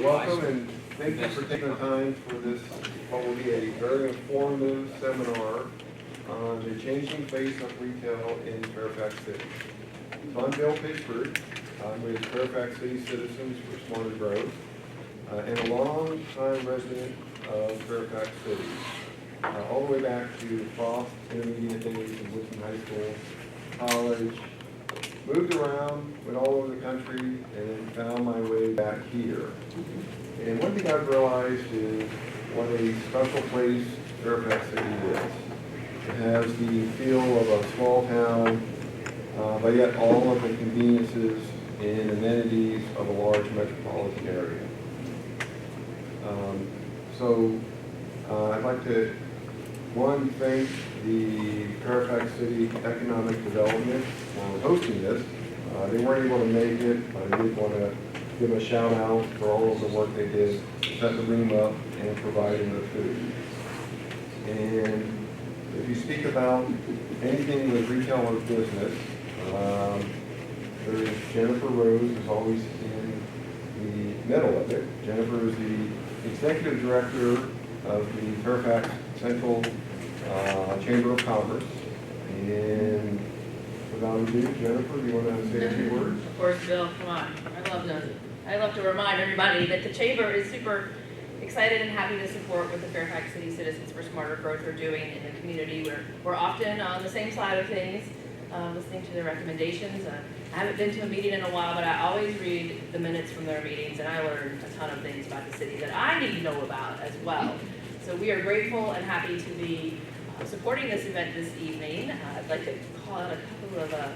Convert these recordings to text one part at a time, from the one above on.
Welcome and thank you for taking the time for this, what will be a very informative seminar on the changing face of retail in Fairfax City. So I'm Bill Pittsford. I'm with Fairfax City Citizens for Smarter Growth and a long-time resident of Fairfax City. All the way back to Frost intermediate days in Woodson High School, college, moved around, went all over the country, and then found my way back here. And one thing I've realized is what a special place Fairfax City is. It has the feel of a small town, but yet all of the conveniences and amenities of a large metropolitan area. I'd like to, one, thank the Fairfax City Economic Development for hosting this. They weren't able to make it, but I did want to give them a shout out for all of the work they did, set the room up and providing the food. And if you speak about anything with retail or business, there is Jennifer Rose, who's always in the middle of it. Jennifer is the Executive Director of the Fairfax Central Chamber of Commerce. And without ado, Jennifer, do you want to say a few words? Of course, Bill, come on. I love to remind everybody that the Chamber is super excited and happy to support what the Fairfax City Citizens for Smarter Growth are doing in the community. We're often on the same side of things, listening to their recommendations. I haven't been to a meeting in a while, but I always read the minutes from their meetings, and I learn a ton of things about the city that I need to know about as well. So we are grateful and happy to be supporting this event this evening. I'd like to call out a couple of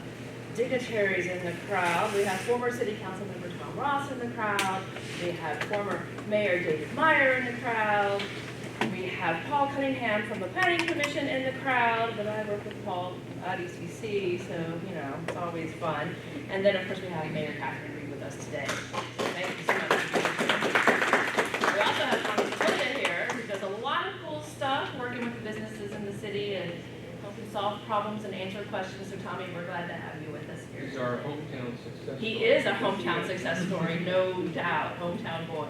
dignitaries in the crowd. We have former City Council member Tom Ross in the crowd. We have former Mayor David Meyer in the crowd. We have Paul Cunningham from the Planning Commission in the crowd, but I work with Paul at ECC, so, you know, it's always fun. And then, of course, we have Mayor Catherine Reed with us today. So thank you so much. We also have Tommy Soleymani here, who does a lot of cool stuff, working with the businesses in the city and helping solve problems and answer questions. So, Tommy, we're glad to have you with us here. He's our hometown success story. He is a hometown success story, no doubt, hometown boy.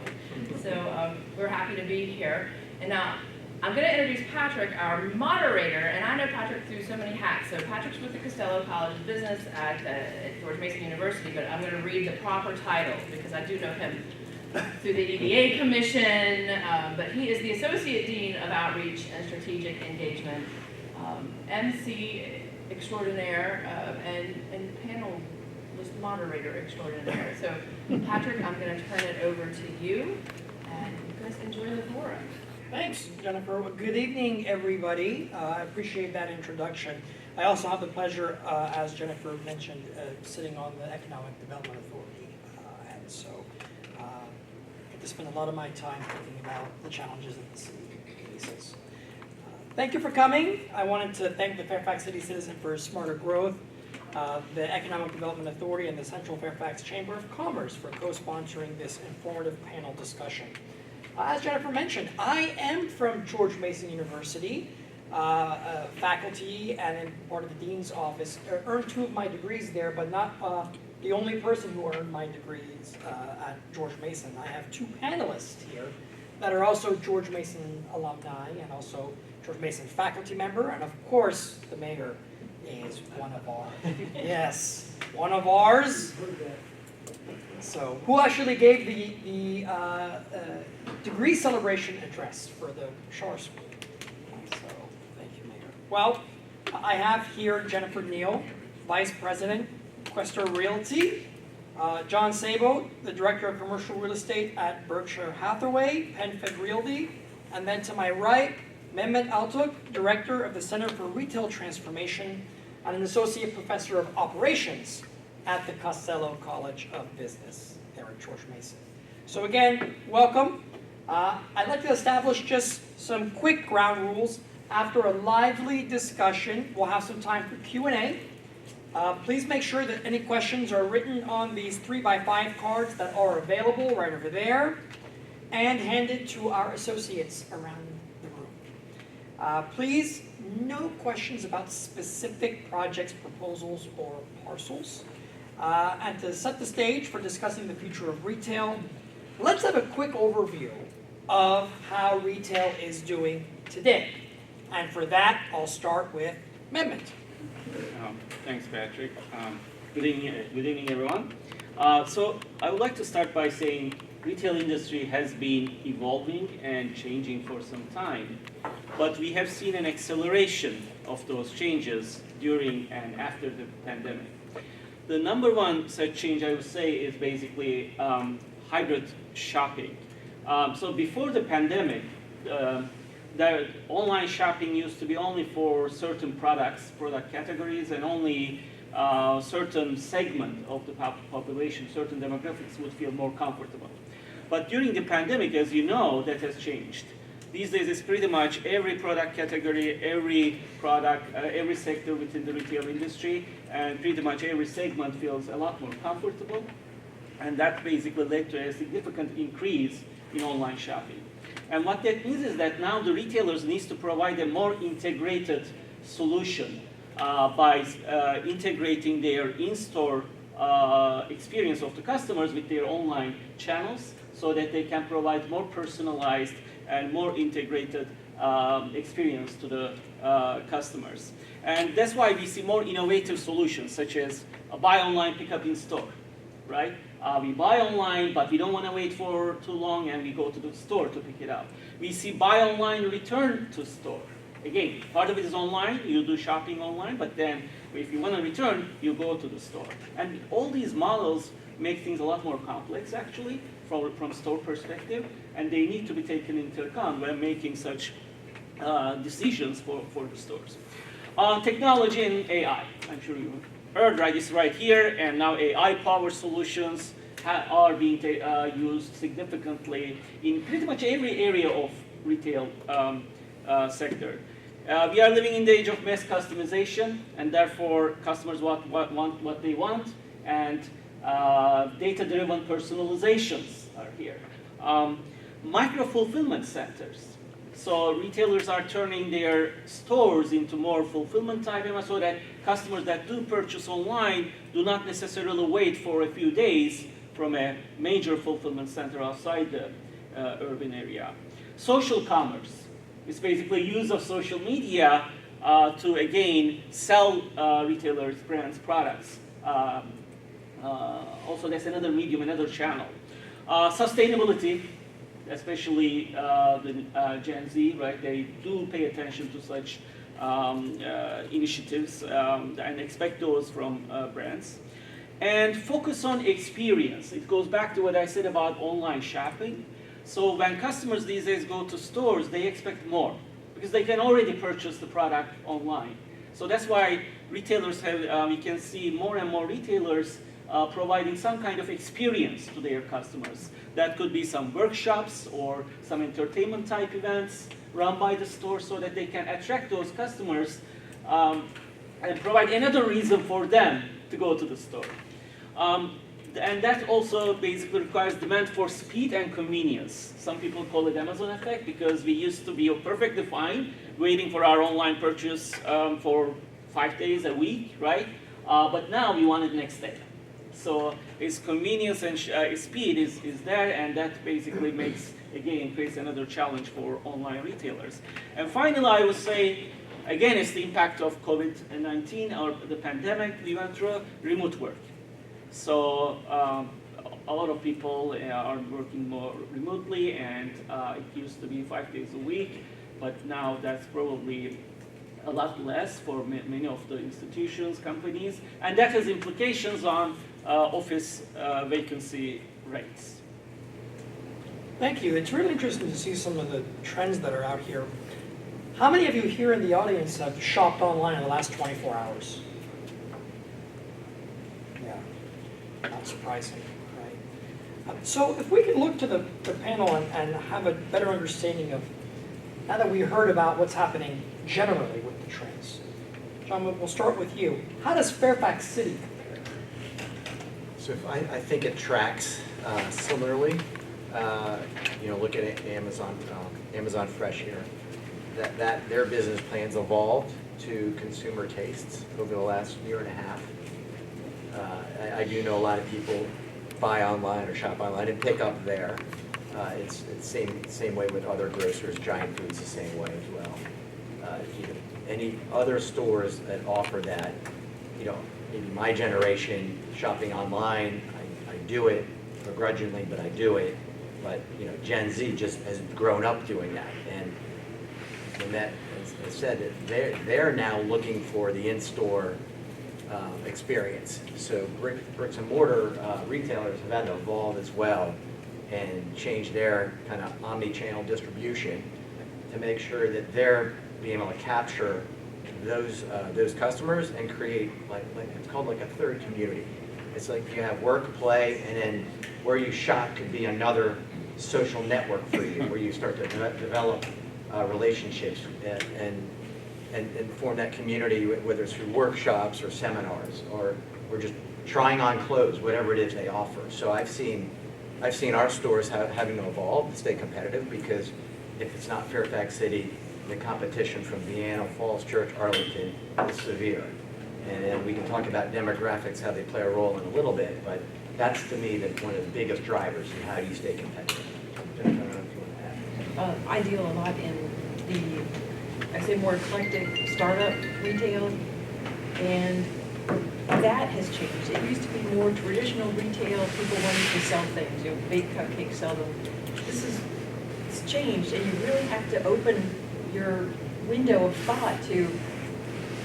So we're happy to be here. And now, I'm going to introduce Patrick, our moderator, and I know Patrick through so many hats. So Patrick's with the Costello College of Business at George Mason University, but I'm going to read the proper title because I do know him through the EDA Commission, but he is the Associate Dean of Outreach and Strategic Engagement, MC extraordinaire, and panelist moderator extraordinaire. So Patrick, I'm going to turn it over to you, and you guys enjoy the forum. Thanks, Jennifer. Good evening, everybody. I appreciate that introduction. I also have the pleasure, as Jennifer mentioned, sitting on the Economic Development Authority. And so I get to spend a lot of my time thinking about the challenges that the city faces. Thank you for coming. I wanted to thank the Fairfax City Citizen for Smarter Growth, the Economic Development Authority, and the Central Fairfax Chamber of Commerce for co-sponsoring this informative panel discussion. As Jennifer mentioned, I am from George Mason University, faculty and in part of the Dean's office. Earned 2 of my degrees there, but not the only person who earned my degrees at George Mason. I have 2 panelists here that are also George Mason alumni and also George Mason faculty member, and of course, the mayor is one of ours. Yes, one of ours. So, who actually gave the degree celebration address for the Shore School? So, thank you, Mayor. Well, I have here Jennifer Neel, Vice President, Questor Realty, John Sabo, the Director of Commercial Real Estate at Berkshire Hathaway, PenFed Realty, and then to my right, Mahmet Altug, Director of the Center for Retail Transformation and an Associate Professor of Operations at the Costello College of Business there at George Mason. So again, welcome. I'd like to establish just some quick ground rules. After a lively discussion, we'll have some time for Q&A. Please make sure that any questions are written on these 3x5 cards that are available right over there and handed to our associates around the room. Please, no questions about specific projects, proposals, or parcels. And to set the stage for discussing the future of retail, let's have a quick overview of how retail is doing today. And for that, I'll start with Mahmet. Thanks, Patrick. Good evening, everyone. So I would like to start by saying retail industry has been evolving and changing for some time, but we have seen an acceleration of those changes during and after the pandemic. The number one such change I would say is basically hybrid shopping. So before the pandemic, the online shopping used to be only for certain products, product categories, and only certain segment of the population, certain demographics would feel more comfortable. But during the pandemic, as you know, that has changed. These days, it's pretty much every product category, every product, every sector within the retail industry, and pretty much every segment feels a lot more comfortable. And that basically led to a significant increase in online shopping. And what that means is that now the retailers need to provide a more integrated solution by integrating their in-store experience of the customers with their online channels so that they can provide more personalized and more integrated experience to the customers. And that's why we see more innovative solutions such as a buy online, pick up in store, right? We buy online, but we don't want to wait for too long, and we go to the store to pick it up. We see buy online, return to store. Again, part of it is online, you do shopping online, but then if you want to return, you go to the store. And all these models make things a lot more complex, actually, from store perspective, and they need to be taken into account when making such decisions for the stores. Technology and AI, I'm sure you heard, right, is right here, and now AI-powered solutions are being used significantly in pretty much every area of retail sector. We are living in the age of mass customization, and therefore customers want what they want, and data-driven personalizations are here. Micro-fulfillment centers. So retailers are turning their stores into more fulfillment type so that customers that do purchase online do not necessarily wait for a few days from a major fulfillment center outside the urban area. Social commerce is basically use of social media to again sell retailers, brands, products. Also, that's another medium, another channel. Sustainability, especially the Gen Z, right? They do pay attention to such initiatives and expect those from brands. And focus on experience. It goes back to what I said about online shopping. So when customers these days go to stores, they expect more because they can already purchase the product online. So that's why retailers have, we can see more and more retailers providing some kind of experience to their customers. That could be some workshops or some entertainment type events run by the store so that they can attract those customers and provide another reason for them to go to the store. And that also basically requires demand for speed and convenience. Some people call it Amazon effect because we used to be perfectly fine waiting for our online purchase for 5 days a week, right? But now we want it next day. So its convenience and speed is there, and that basically creates another challenge for online retailers. And finally, I would say, again, it's the impact of COVID-19 or the pandemic we went through, remote work. So a lot of people are working more remotely, and it used to be 5 days a week, but now that's probably a lot less for many of the institutions, companies, and that has implications on office vacancy rates. Thank you. It's really interesting to see some of the trends that are out here. How many of you here in the audience have shopped online in the last 24 hours? Yeah, not surprising, right? So if we could look to the panel and have a better understanding of, now that we heard about what's happening generally with the trends. John, we'll start with you. How does Fairfax City compare? So I think it tracks similarly. Look at Amazon Fresh here. That their business plans evolved to consumer tastes over the last year and a half. I do know a lot of people buy online or shop online and pick up there. It's same way with other grocers. Giant Food's the same way as well. Any other stores that offer that, maybe my generation shopping online, I do it begrudgingly, but I do it. But Gen Z just has grown up doing that, and that, as I said, they're now looking for the in-store experience. So bricks and mortar retailers have had to evolve as well and change their kind of omni-channel distribution to make sure that they're being able to capture those customers and create like it's called like a third community. It's like you have work, play, and then where you shop could be another social network for you, where you start to develop relationships and form that community, whether it's through workshops or seminars or just trying on clothes, whatever it is they offer. So I've seen our stores having to evolve to stay competitive, because if it's not Fairfax City, the competition from Vienna, Falls Church, Arlington is severe. And then we can talk about demographics, how they play a role in a little bit, but that's to me one of the biggest drivers in how do you stay competitive. Jennifer, I don't know if you want to add. I deal a lot in the, I say more eclectic startup retail, and that has changed. It used to be more traditional retail, people wanting to sell things, bake cupcakes, sell them. It's changed, and you really have to open your window of thought to,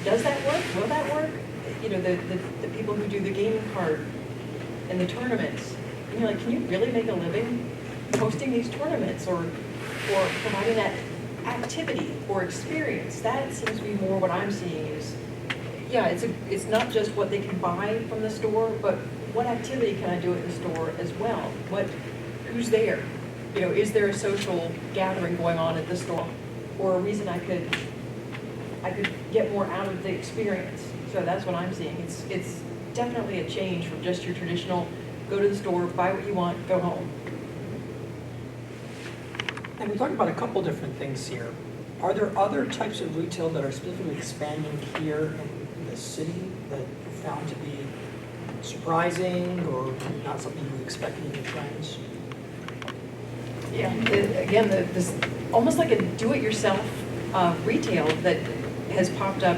does that work? Will that work? The people who do the gaming card and the tournaments, and you're like, can you really make a living hosting these tournaments or providing that activity or experience? That seems to be more what I'm seeing is, yeah, it's not just what they can buy from the store, but what activity can I do at the store as well? Who's there? Is there a social gathering going on at the store, or a reason I could get more out of the experience? So that's what I'm seeing. It's definitely a change from just your traditional go to the store, buy what you want, go home. And we talked about a couple different things here. Are there other types of retail that are specifically expanding here in the city that you found to be surprising or not something you expected in the trends? Yeah, again, this almost like a do-it-yourself retail that has popped up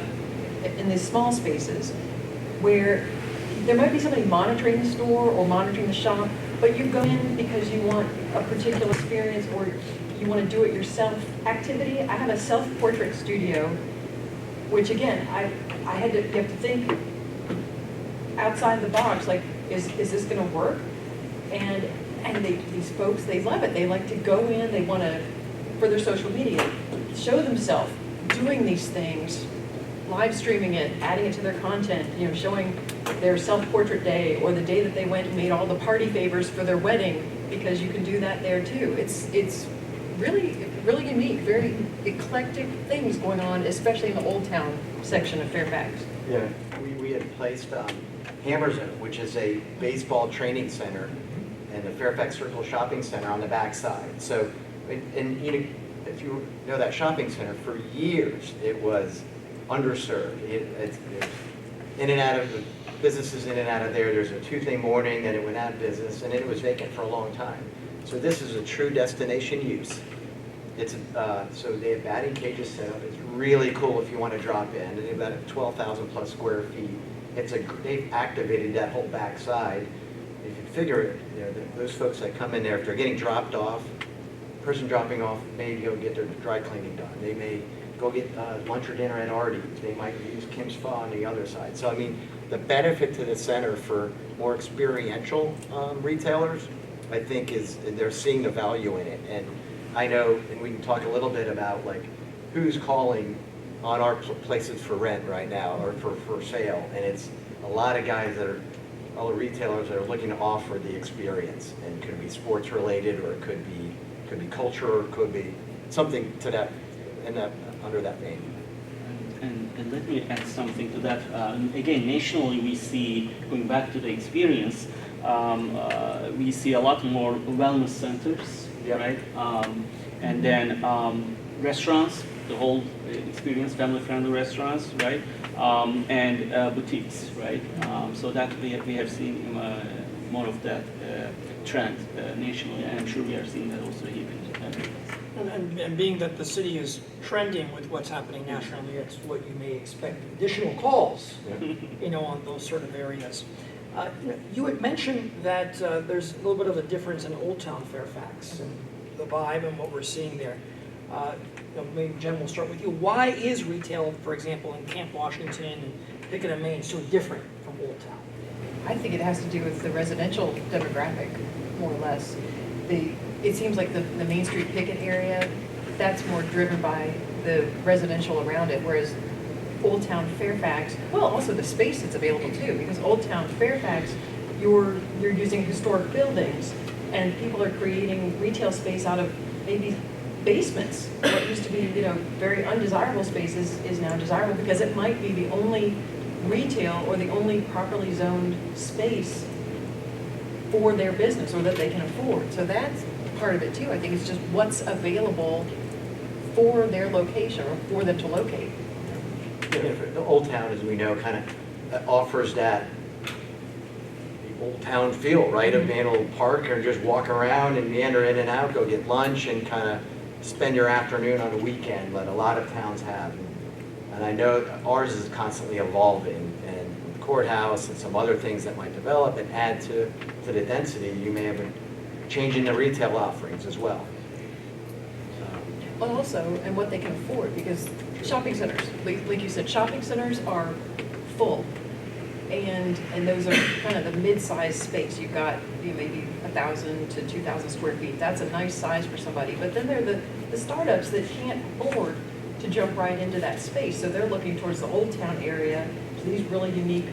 in these small spaces where there might be somebody monitoring the store or monitoring the shop, but you go in because you want a particular experience or you want to do it yourself activity. I have a self-portrait studio, which again, you have to think outside the box, like, is this going to work? And these folks, they love it. They like to go in, they want to, for their social media, show themselves doing these things, live streaming it, adding it to their content, showing their self-portrait day or the day that they went and made all the party favors for their wedding, because you can do that there too. It's really, really unique, very eclectic things going on, especially in the Old Town section of Fairfax. Yeah, we had placed Hammer Zone, which is a baseball training center, and the Fairfax Circle Shopping Center on the backside. So, and if you know that shopping center, for years it was underserved. It's in and out of the businesses in and out of there. There's a Tuesday morning that it went out of business, and it was vacant for a long time. So this is a true destination use. It's so they have batting cages set up. It's really cool if you want to drop in. They've got 12,000 plus square feet. They've activated that whole backside. If you figure it, those folks that come in there, if they're getting dropped off, person dropping off may go get their dry cleaning done. They may go get lunch or dinner at Artie's. They might use Kim's Pho on the other side. So I mean, the benefit to the center for more experiential retailers, I think, is they're seeing the value in it. And I know, and we can talk a little bit about like who's calling on our places for rent right now or for sale, and it's a lot of guys that are all the retailers that are looking to offer the experience, and it could be sports related, or it could be culture, or it could be something to that under that vein. And let me add something to that. Again, nationally, we see, going back to the experience, we see a lot more wellness centers, Yep. right? And then restaurants, the whole experience, family-friendly restaurants, right? And boutiques, right? So that we have seen more of that trend nationally, and I'm sure we are seeing that also here. And being that the city is trending with what's happening nationally, it's what you may expect, additional calls, on those sort of areas. You had mentioned that there's a little bit of a difference in Old Town Fairfax and the vibe and what we're seeing there. Maybe Jen, we'll start with you. Why is retail, for example, in Camp Washington and Pickett and Main so different from Old Town? I think it has to do with the residential demographic, more or less. It seems like the Main Street Pickett area, that's more driven by the residential around it, whereas Old Town Fairfax, well, also the space that's available too, because Old Town Fairfax, you're using historic buildings, and people are creating retail space out of maybe basements. What used to be, very undesirable spaces is now desirable because it might be the only retail or the only properly zoned space for their business or that they can afford. So that's part of it too. I think it's just what's available for their location or for them to locate. The Old Town, as we know, kind of offers that Old Town feel, right? Of being able to park or just walk around and meander in and out, go get lunch and kind of spend your afternoon on a weekend, that a lot of towns have. And I know ours is constantly evolving, and the courthouse and some other things that might develop and add to the density, you may have a change in the retail offerings as well. But also, and what they can afford, because shopping centers, like you said, shopping centers are full. And those are kind of the mid-sized space. You've got maybe 1,000 to 2,000 square feet. That's a nice size for somebody. But then there are the startups that can't afford to jump right into that space. So they're looking towards the Old Town area, to these really unique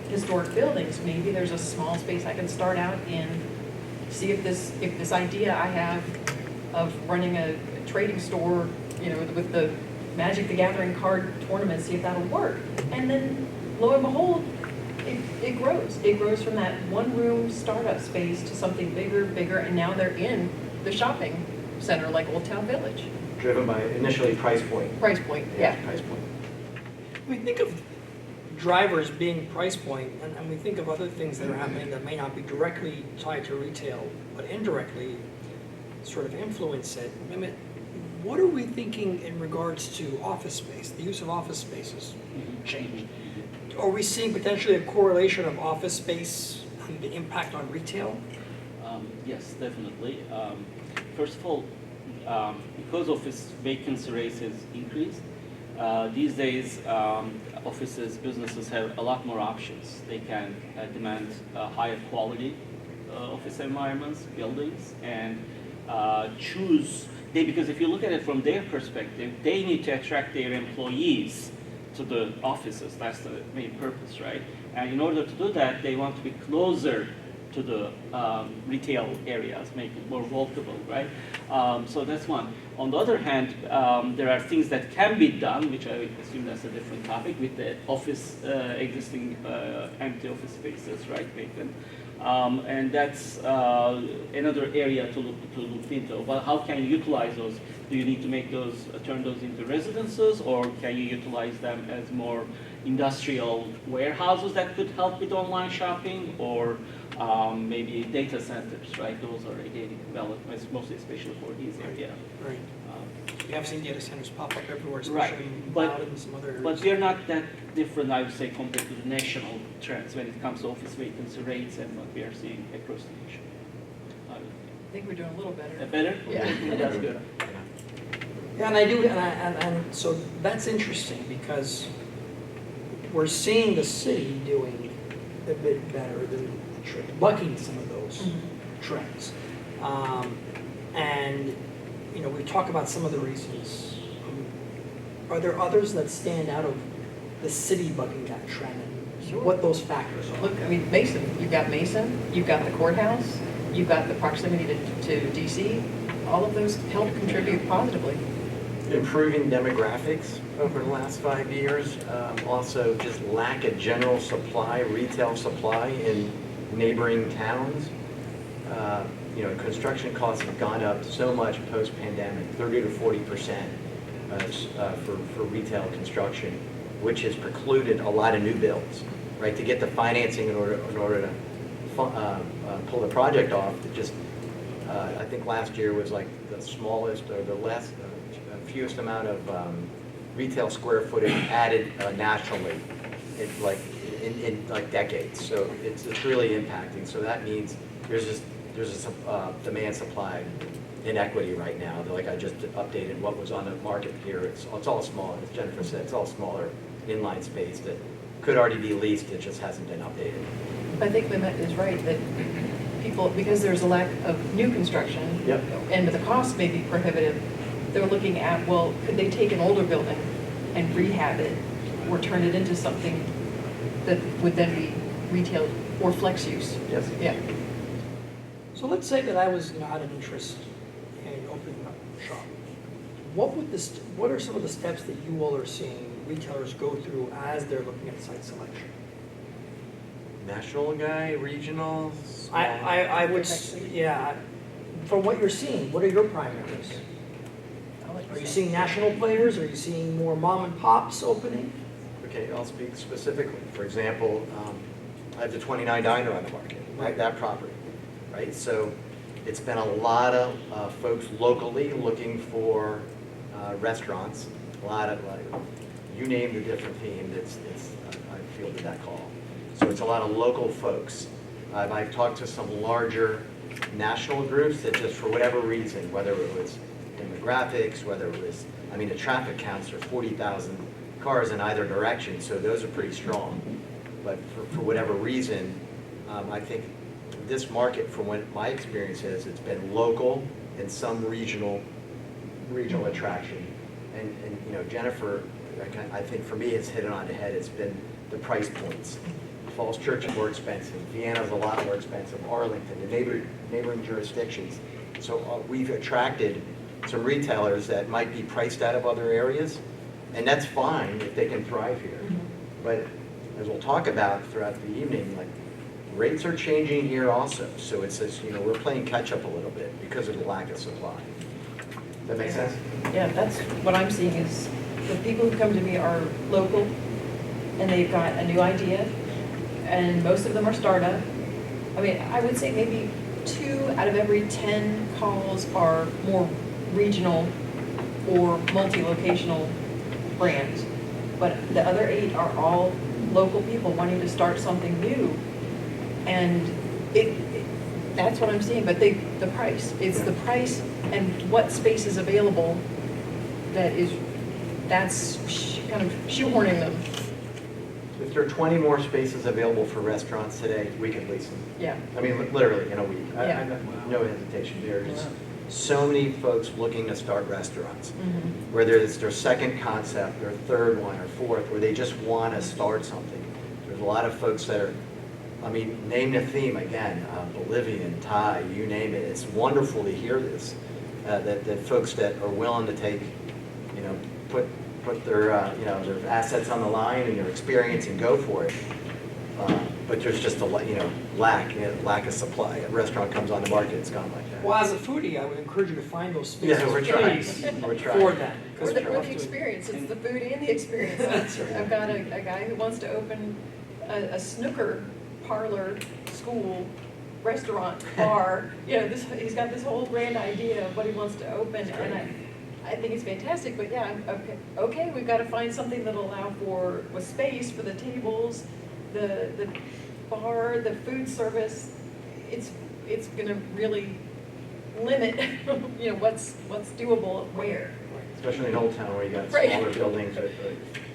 historic buildings. Maybe there's a small space I can start out in, see if this idea I have of running a trading store, with the Magic the Gathering card tournament, see if that'll work. And then lo and behold, it grows. It grows from that one-room startup space to something bigger, and now they're in the shopping center like Old Town Village. Driven by initially price point. Price point, yeah. Price point. We think of drivers being price point, and we think of other things that are happening that may not be directly tied to retail, but indirectly sort of influence it. Mahmet, what are we thinking in regards to office space, the use of office spaces changed? Are we seeing potentially a correlation of office space and the impact on retail? Yes, definitely. First of all, because office vacancy rates has increased, these days offices, businesses have a lot more options. They can demand higher quality office environments, buildings, and choose. Because if you look at it from their perspective, they need to attract their employees to the offices. That's the main purpose, right? And in order to do that, they want to be closer to the retail areas, make it more walkable, right? So that's one. On the other hand, there are things that can be done, which I assume that's a different topic, with the office, existing empty office spaces, right, vacant. And that's another area to look into. But how can you utilize those? Do you need to make those, turn those into residences, or can you utilize them as more industrial warehouses that could help with online shopping, or maybe data centers, right? Those are getting developed, mostly especially for these areas. Right. We have seen data centers pop up everywhere, Right. especially in But- cloud and some other areas. But they're not that different, I would say, compared to the national trends when it comes to office vacancy rates and what we are seeing across the nation. I think we're doing a little better. Better? Yeah. That's good. Yeah, and I do, and so that's interesting because we're seeing the city doing a bit better than bucking some of those trends. And, we talk about some of the reasons. Are there others that stand out of the city bucking that trend and Sure. what those factors are? Look, Mason, you've got the courthouse, you've got the proximity to DC. All of those help contribute positively. Improving demographics over the last 5 years. Also, just lack of general supply, retail supply in neighboring towns. Construction costs have gone up so much post-pandemic, 30 to 40% for retail construction, which has precluded a lot of new builds, right? To get the financing in order to pull the project off. It just, I think last year was like the smallest or the fewest amount of retail square footage added nationally in like decades. So it's really impacting. So that means there's a demand supply inequity right now. Like I just updated what was on the market here. It's all small, as Jennifer said, it's all smaller inline space that could already be leased, it just hasn't been updated. I think Mahmet is right, that people, because there's a lack of new construction, Yep. and the cost may be prohibitive, they're looking at, well, could they take an older building and rehab it, or turn it into something that would then be retail or flex use? Yes. Yeah. So let's say that I was, had an interest in opening up a shop. What are some of the steps that you all are seeing retailers go through as they're looking at site selection? National guy, regional? small? I would, yeah. From what you're seeing, what are your primaries? Are you seeing national players? Are you seeing more mom and pops opening? Okay, I'll speak specifically. For example, I have the 29 Diner on the market, right? That property, right? So it's been a lot of folks locally looking for restaurants. A lot of, you name the different theme, I fielded that call. So it's a lot of local folks. I've talked to some larger national groups that just for whatever reason, whether it was demographics, whether it was, the traffic counts are 40,000 cars in either direction, so those are pretty strong. But for whatever reason, I think this market, from what my experience is, it's been local and some regional attraction. And Jennifer, I think for me, it's hit it on the head. It's been the price points. Falls Church is more expensive. Vienna's a lot more expensive. Arlington, the neighboring jurisdictions. So we've attracted some retailers that might be priced out of other areas, and that's fine if they can thrive here. But as we'll talk about throughout the evening, like rates are changing here also. So it's this, we're playing catch up a little bit because of the lack of supply. Does that make sense? Yeah, that's what I'm seeing is the people who come to me are local and they've got a new idea, and most of them are startup. I would say maybe 2 out of every 10 calls are more regional or multi-locational brands, but the other 8 are all local people wanting to start something new. And that's what I'm seeing, but the price, it's the price and what space is available that's kind of shoehorning them. If there are 20 more spaces available for restaurants today, we could lease them. Yeah. Literally in a week. Yeah. No hesitation. There's so many folks looking to start restaurants, Mm-hmm. whether it's their second concept, their third one, or fourth, where they just want to start something. There's a lot of folks that are, name the theme again, Bolivian, Thai, you name it. It's wonderful to hear this, that folks that are willing to take, put their, their assets on the line and their experience and go for it. But there's just a lack of supply. A restaurant comes on the market, it's gone like that. Well, as a foodie, I would encourage you to find those spaces. Yeah, we're trying. We're trying. For them. Or the experience, it's the food and the experience. That's right. I've got a guy who wants to open a snooker parlor, school, restaurant, bar. He's got this whole grand idea of what he wants to open, and I think it's fantastic, but yeah, okay, we've got to find something that'll allow for space for the tables, the bar, the food service. It's going to really limit, what's doable where. Especially in Old Town where you got Right. smaller buildings with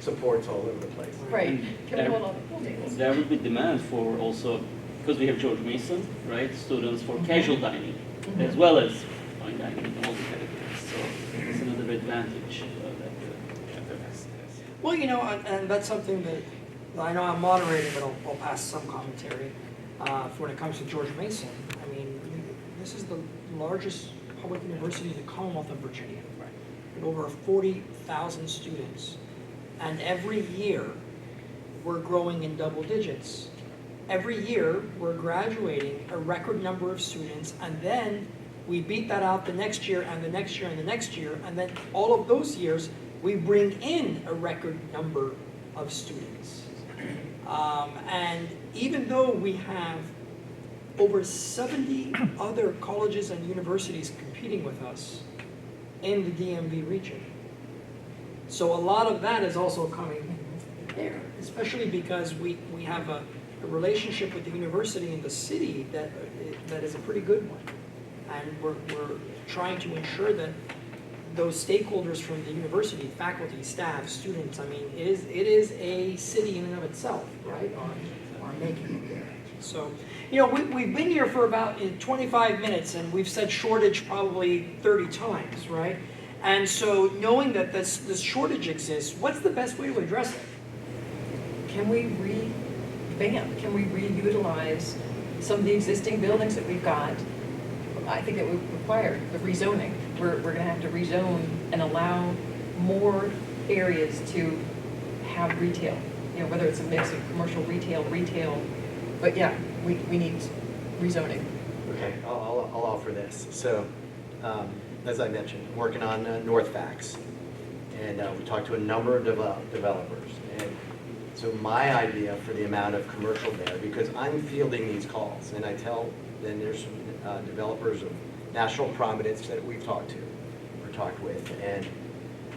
supports all over the place. Right. Can we hold all the pool tables? There will be demand for also, because we have George Mason, right, students for casual dining, as well as fine dining in all the categories. So it's another advantage that Fairfax has. Well, and that's something that I know I'm moderating, but I'll pass some commentary. For when it comes to George Mason, this is the largest public university in the Commonwealth of Virginia, with over 40,000 students. And every year, we're growing in double digits. Every year, we're graduating a record number of students, and then we beat that out the next year, and the next year, and the next year, and then all of those years, we bring in a record number of students. And even though we have over 70 other colleges and universities competing with us in the DMV region. So a lot of that is also coming there, especially because we have a relationship with the university in the city that is a pretty good one. And we're trying to ensure that those stakeholders from the university, faculty, staff, students, I mean, it is a city in and of itself, right, are making it there. So, you know, we've been here for about 25 minutes and we've said shortage probably 30 times, right? And so knowing that this shortage exists, what's the best way to address it? Can we revamp? Can we reutilize some of the existing buildings that we've got? I think it would require the rezoning. We're going to have to rezone and allow more areas to have retail. You know, whether it's a mix of commercial retail. But yeah, we need rezoning. Okay, I'll offer this. So, as I mentioned, I'm working on North Fax, and we talked to a number of developers. And so my idea for the amount of commercial there, because I'm fielding these calls, and I tell, then there's some developers of national prominence that we've talked to or talked with, and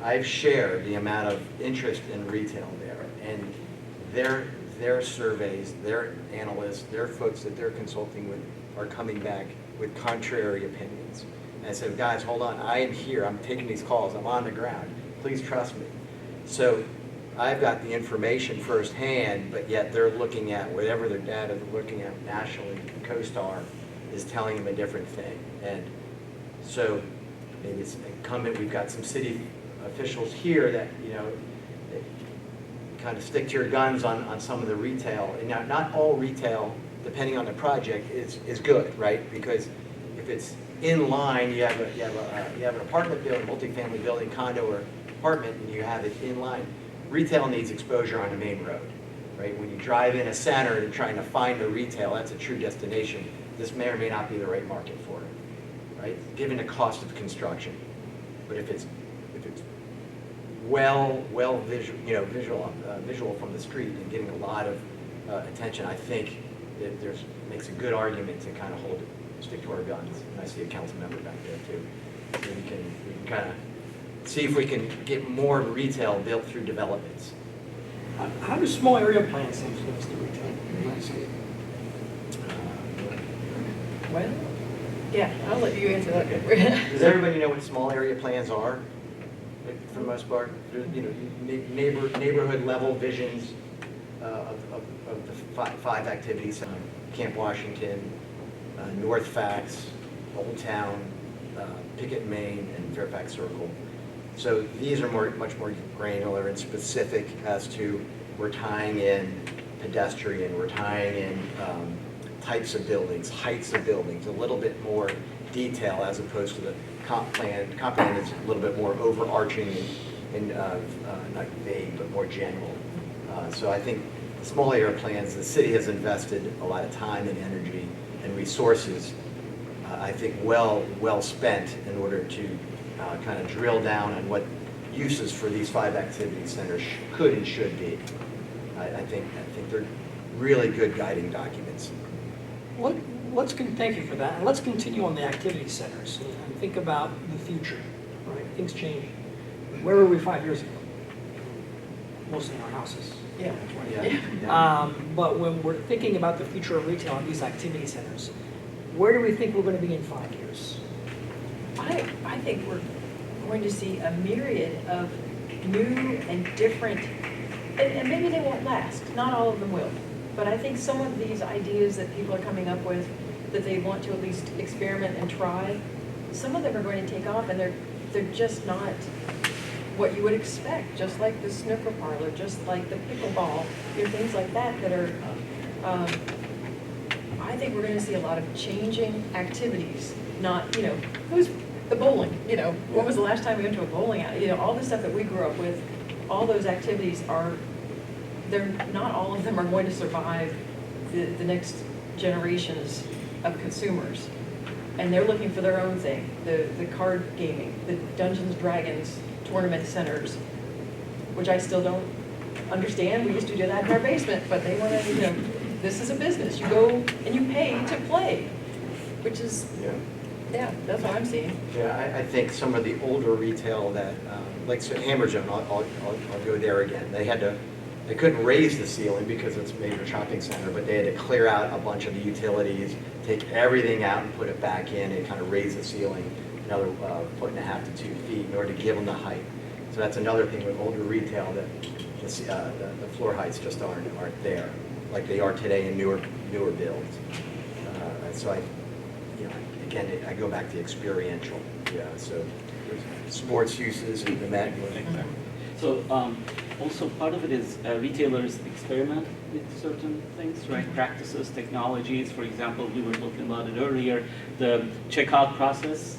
I've shared the amount of interest in retail there, and their surveys, their analysts, their folks that they're consulting with are coming back with contrary opinions. And I said, guys, hold on, I am here, I'm taking these calls, I'm on the ground, please trust me. So I've got the information firsthand, but yet they're looking at whatever their data they're looking at nationally, CoStar is telling them a different thing. And so maybe it's incumbent, we've got some city officials here that, you know, kind of stick to your guns on some of the retail. And now, not all retail, depending on the project, is good, right? Because if it's in line, you have an apartment building, multifamily building, condo or apartment, and you have it in line. Retail needs exposure on the main road, right? When you drive in a center and trying to find a retail, that's a true destination. This may or may not be the right market for it, right? Given the cost of construction. But if it's visual from the street and getting a lot of attention, I think that makes a good argument to kind of stick to our guns. And I see a council member back there too. So we can kind of see if we can get more retail built through developments. How do small area plans influence the retail landscape? Well, yeah, I'll let you answer that. Does everybody know what small area plans are? For the most part, you know, neighborhood level visions of the five activities: Camp Washington, North Fax, Old Town, Pickett, Maine, and Fairfax Circle. So these are much more granular and specific as to we're tying in pedestrian, we're tying in types of buildings, heights of buildings, a little bit more detail as opposed to the comp plan. Comp plan is a little bit more overarching and not vague, but more general. So I think the small area plans, the city has invested a lot of time and energy and resources, I think well spent in order to kind of drill down on what uses for these 5 activity centers could and should be. I think they're really good guiding documents. Thank you for that, and let's continue on the activity centers and think about the future, right? Things change. Where were we 5 years ago? Mostly in our houses. Yeah. But when we're thinking about the future of retail and these activity centers, where do we think we're going to be in 5 years? I think we're going to see a myriad of new and different, and maybe they won't last, not all of them will, but I think some of these ideas that people are coming up with that they want to at least experiment and try, some of them are going to take off, and they're just not what you would expect, just like the snooker parlor, just like the pickleball, you know, things like that that are, I think we're going to see a lot of changing activities, not, you know, who's the bowling, you know, when was the last time we went to a bowling alley? You know, all the stuff that we grew up with, all those activities not all of them are going to survive the next generations of consumers. And they're looking for their own thing, the card gaming, the Dungeons & Dragons tournament centers, which I still don't understand. We used to do that in our basement, but they want to, you know, this is a business. You go and you pay to play, which is, yeah, that's what I'm seeing. Yeah, I think some of the older retail that, like so Hammer Zone, I'll go there again. They couldn't raise the ceiling because it's a major shopping center, but they had to clear out a bunch of the utilities, take everything out and put it back in and kind of raise the ceiling another 1.5 to 2 feet in order to give them the height. So that's another thing with older retail, that the floor heights just aren't there like they are today in newer builds. So again, I go back to experiential. Yeah, so sports uses and the mag. So also part of it is retailers experiment with certain things, right? Practices, technologies. For example, we were talking about it earlier, the checkout process,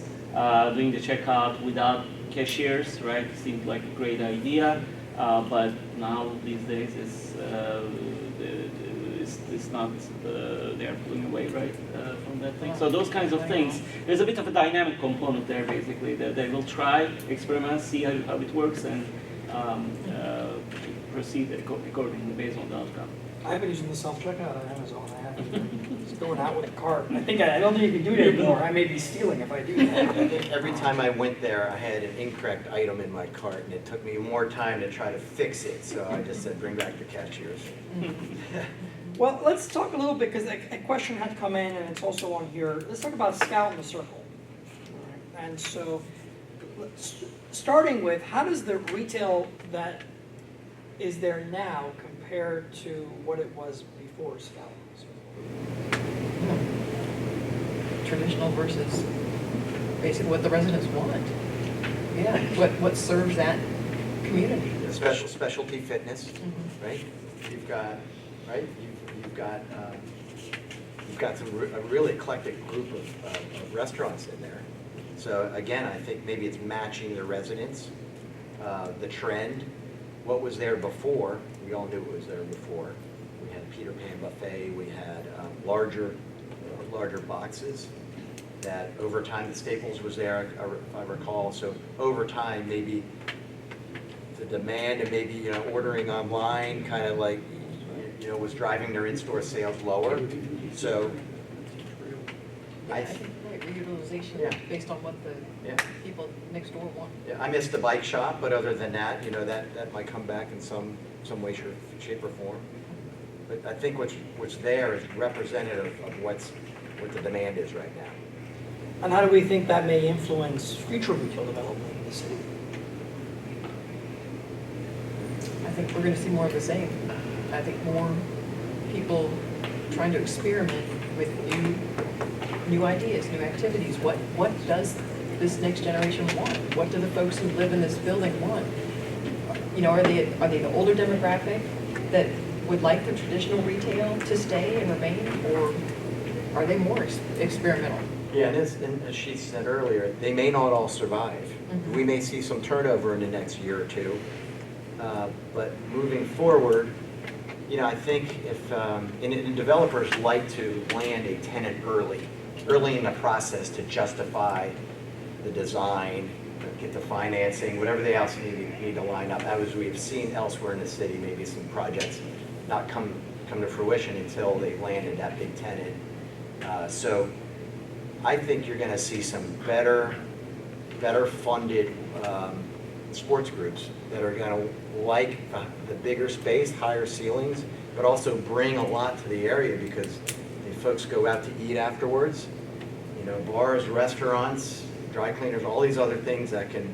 doing the checkout without cashiers, right? Seemed like a great idea, but now these days it's not, they are pulling away, right, from that thing. So those kinds of things, there's a bit of a dynamic component there, basically, that they will try, experiment, see how it works, and proceed accordingly based on the outcome. I have been using the self-checkout on Amazon. I haven't. Just going out with a cart. I don't think you can do it anymore. I may be stealing if I do that. I think every time I went there, I had an incorrect item in my cart, and it took me more time to try to fix it. So I just said, bring back the cashiers. Well, let's talk a little bit, because a question had come in, and it's also on here. Let's talk about Scout in the Circle. And so, starting with, how does the retail that is there now compare to what it was before Scout in the Circle? Traditional versus basically what the residents want. Yeah, what serves that community. Specialty fitness, right? You've got, right? You've got a really eclectic group of restaurants in there. So again, I think maybe it's matching the residents, the trend. What was there before? We all knew what was there before. We had Peter Pan buffet. We had larger boxes. That over time, the Staples was there, if I recall. So over time, maybe the demand and maybe ordering online kind of like was driving their in-store sales lower. So I think right, reutilization based on what the people next door want. Yeah, I missed the bike shop, but other than that, that might come back in some way, shape, or form. But I think what's there is representative of what the demand is right now. And how do we think that may influence future retail development in the city? I think we're going to see more of the same. I think more people trying to experiment with new ideas, new activities. What does this next generation want? What do the folks who live in this building want? Are they the older demographic that would like the traditional retail to stay and remain, or are they more experimental? Yeah, and as she said earlier, they may not all survive. We may see some turnover in the next year or two, but moving forward, I think if and developers like to land a tenant early in the process to justify the design, get the financing, whatever they else need to line up. As we've seen elsewhere in the city, maybe some projects not come to fruition until they've landed that big tenant. So I think you're going to see some better funded sports groups that are going to like the bigger space, higher ceilings, but also bring a lot to the area because the folks go out to eat afterwards. Bars, restaurants, dry cleaners, all these other things that can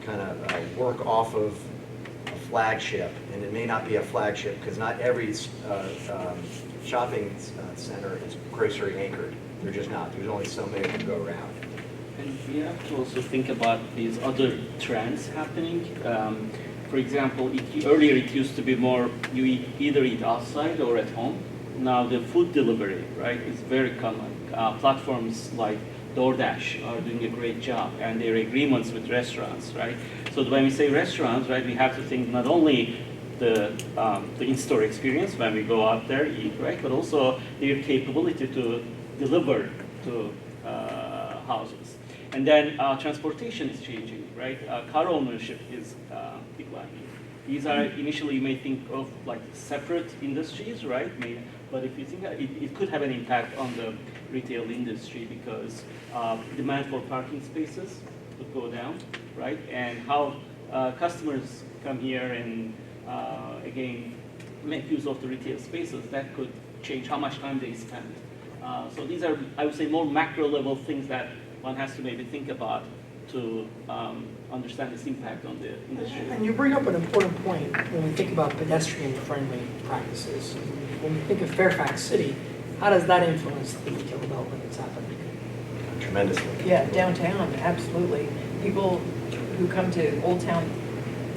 kind of work off of a flagship. And it may not be a flagship because not every shopping center is grocery anchored. They're just not. There's only so many to go around. And we have to also think about these other trends happening. For example, earlier it used to be more you either eat outside or at home. Now the food delivery, right, is very common. Platforms like DoorDash are doing a great job, and their agreements with restaurants, right? So when we say restaurants, right, we have to think not only the in-store experience when we go out there eat, right, but also their capability to deliver to houses. And then transportation is changing, right? Car ownership is declining. these are initially you may think of like separate industries, right? But if you think it could have an impact on the retail industry because demand for parking spaces would go down, right? And how customers come here and again make use of the retail spaces, that could change how much time they spend. So these are, I would say, more macro level things that one has to maybe think about to understand its impact on the industry. And you bring up an important point when we think about pedestrian-friendly practices. When we think of Fairfax City, how does that influence the retail development that's happening? Tremendously. Yeah, downtown, absolutely. People who come to Old Town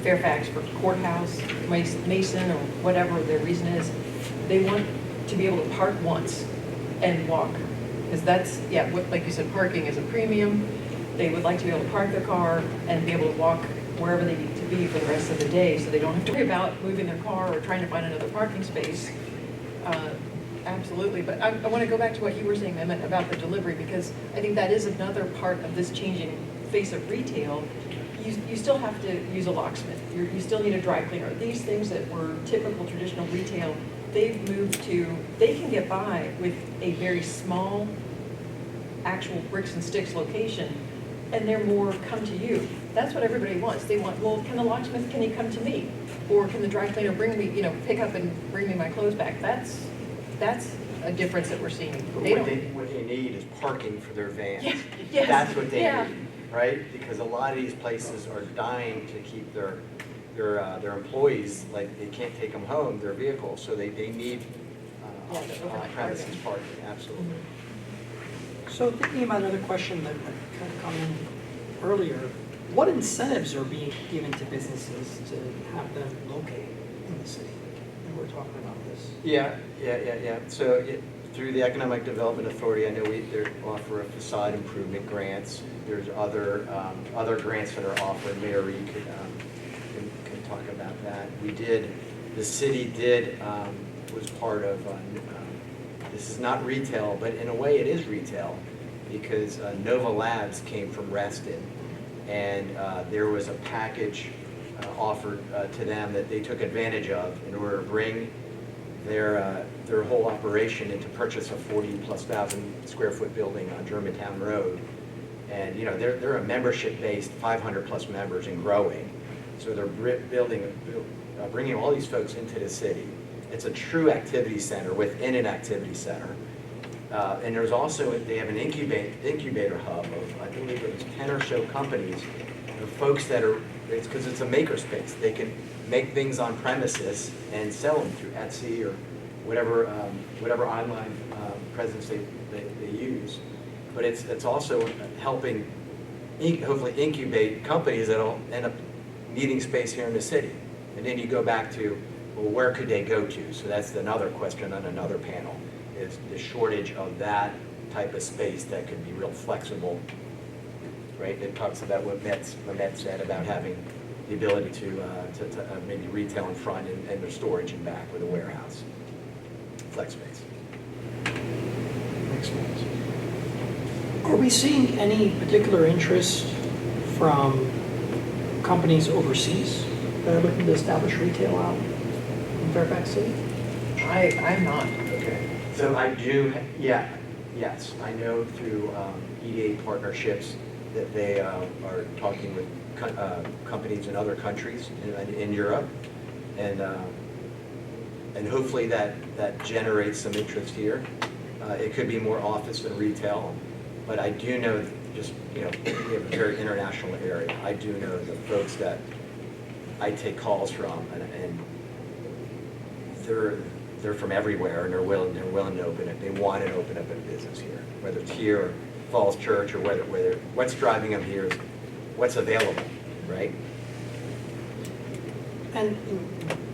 Fairfax for courthouse, Mason, or whatever their reason is, they want to be able to park once and walk. Because that's, yeah, like you said, parking is a premium. They would like to be able to park their car and be able to walk wherever they need to be for the rest of the day, so they don't have to worry about moving their car or trying to find another parking space. Absolutely, but I want to go back to what you were saying, Mahmet, about the delivery, because I think that is another part of this changing face of retail. You still have to use a locksmith. You still need a dry cleaner. These things that were typical traditional retail, they've moved to, they can get by with a very small actual bricks and sticks location, and they're more come to you. That's what everybody wants. They want, well, can the locksmith, can he come to me? Or can the dry cleaner bring me, pick up and bring me my clothes back? That's a difference that we're seeing. But They what don't, they need is parking for their vans. Yeah, yes, That's what they yeah. need, right? Because a lot of these places are dying to keep their employees, like they can't take them home, their vehicles, so they need Yeah, the overnight premises parking, absolutely. So thinking about another question that kind of come in earlier, what incentives are being given to businesses to have them locate in the city? And we're talking about this. Yeah. So through the Economic Development Authority, I know they offer facade improvement grants. There's other grants that are offered. Mary can talk about that. The city was part of, this is not retail, but in a way it is retail, because Nova Labs came from Reston, and there was a package offered to them that they took advantage of in order to bring their whole operation into purchase a 40,000+ square foot building on Germantown Road. And they're a membership-based 500+ members and growing. So they're bringing all these folks into the city. It's a true activity center within an activity center. And there's also, they have an incubator hub of, I believe it was 10 or so companies, of folks that are, because it's a makerspace. They can make things on premises and sell them through Etsy or whatever online presence they use. But it's also helping hopefully incubate companies that'll end up needing space here in the city. And then you go back to, well, where could they go to? So that's another question on another panel, is the shortage of that type of space that could be real flexible, right? It talks about what Mahmet said about having the ability to maybe retail in front and their storage in back with a warehouse. Flex space. Excellent. Are we seeing any particular interest from companies overseas that are looking to establish retail out in Fairfax City? I'm not. Okay. So I do, yes. I know through EDA partnerships that they are talking with companies in other countries in Europe, and hopefully that generates some interest here. It could be more office than retail, but I do know we have a very international area. I do know the folks that I take calls from, and they're from everywhere, and they're willing to open it. They want to open up a business here, whether it's here or Falls Church, or whether what's driving them here is what's available, right? And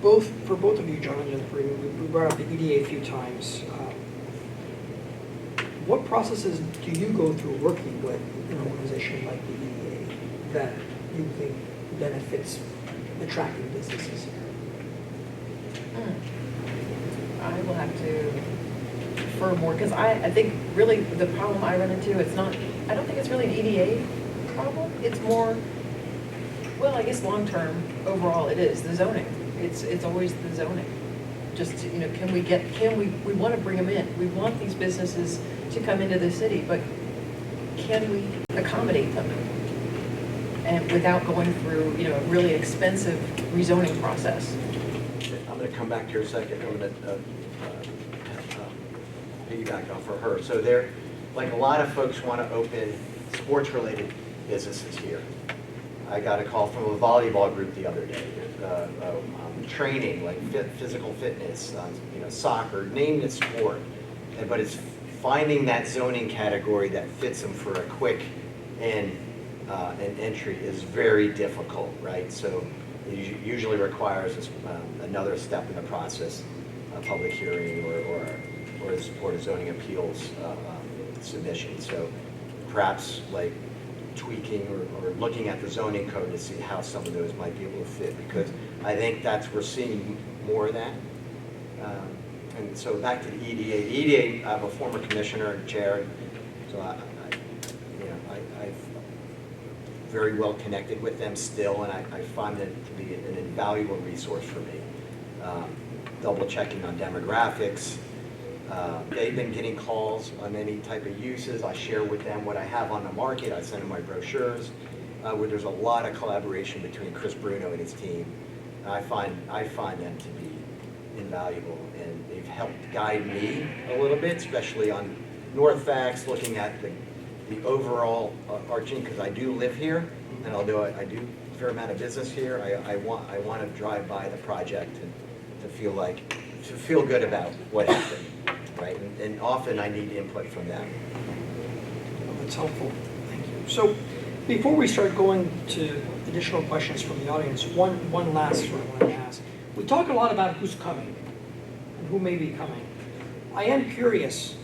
for both of you, John and Jennifer, we brought up the EDA a few times. What processes do you go through working with an organization like the EDA that you think benefits attracting businesses here? I will have to defer more, because I think really the problem I run into, I don't think it's really an EDA problem. It's more, Well, I guess long-term, overall, it is the zoning. It's always the zoning. Just, you know, we want to bring them in. We want these businesses to come into the city, but can we accommodate them? And without going through, you know, a really expensive rezoning process. I'm going to come back here a second. I'm going to piggyback off of her. So there, like a lot of folks want to open sports-related businesses here. I got a call from a volleyball group the other day. Training, like physical fitness, you know, soccer, name the sport. But it's finding that zoning category that fits them for a quick and entry is very difficult, right? So it usually requires another step in the process, a public hearing or the support of zoning appeals submission. So perhaps like tweaking or looking at the zoning code to see how some of those might be able to fit, because I think we're seeing more of that. And so back to the EDA. EDA, I'm a former commissioner and chair, so I've very well connected with them still, and I find it to be an invaluable resource for me. Double checking on demographics. They've been getting calls on any type of uses. I share with them what I have on the market. I send them my brochures, where there's a lot of collaboration between Chris Bruno and his team. And I find them to be invaluable, and they've helped guide me a little bit, especially on North Fax, looking at the overall arching, because I do live here, and although I do a fair amount of business here, I want to drive by the project and to feel good about what happened, right? And often I need input from them. That's helpful. Thank you. So before we start going to additional questions from the audience, one last one I want to ask. We talk a lot about who's coming and who may be coming. I am curious,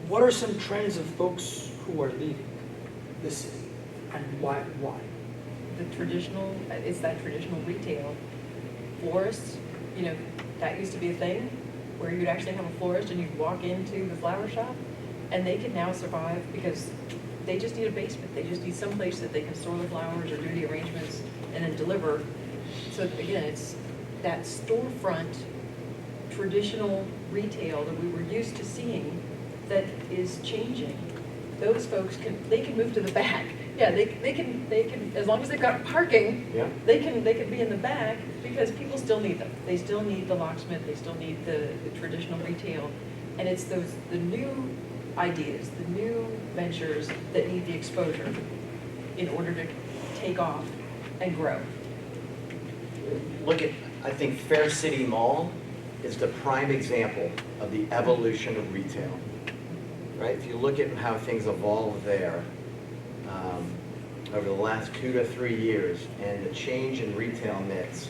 what are some trends of folks who are leaving the city, and why? It's that traditional retail. Florists, you know, that used to be a thing where you'd actually have a florist and you'd walk into the flower shop, and they can now survive because they just need a basement. They just need some place that they can store the flowers or do the arrangements and then deliver. So again, it's that storefront, traditional retail that we were used to seeing that is changing. Those folks can move to the back. Yeah, they can, as long as they've got parking, Yeah. they can be in the back, because people still need them. They still need the locksmith, they still need the traditional retail. And it's the new ideas, the new ventures that need the exposure in order to take off and grow. Look at, I think Fair City Mall is the prime example of the evolution of retail, right? If you look at how things evolved there over the last 2 to 3 years, and the change in retail mix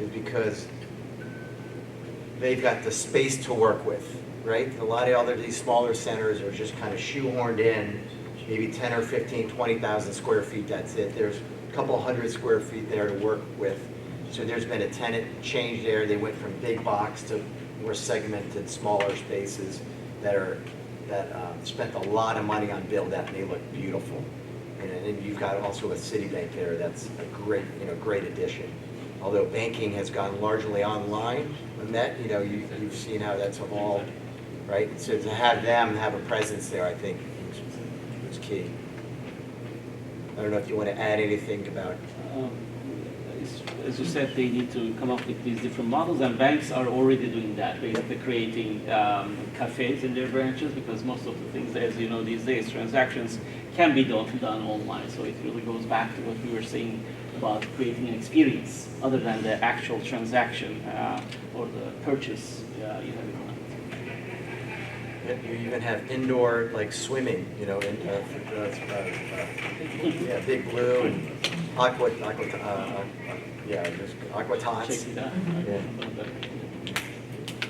is because they've got the space to work with, right? A lot of these smaller centers are just kind of shoehorned in, maybe 10 or 15, 20,000 square feet, that's it. There's a couple hundred square feet there to work with. So there's been a tenant change there. They went from big box to more segmented, smaller spaces that spent a lot of money on build out, and they look beautiful. And you've got also a Citibank there that's a great addition. Although banking has gone largely online, Mahmet, you've seen how that's evolved, right? So to have them have a presence there, I think, was key. I don't know if you want to add anything about. As you said, they need to come up with these different models, and banks are already doing that, basically creating cafes in their branches, because most of the things, as you know, these days, transactions can be done online. So it really goes back to what we were saying about creating an experience other than the actual transaction or the purchase you have in mind. You even have indoor, like swimming, Big Blue and there's aqua tots. Check it out. Yeah.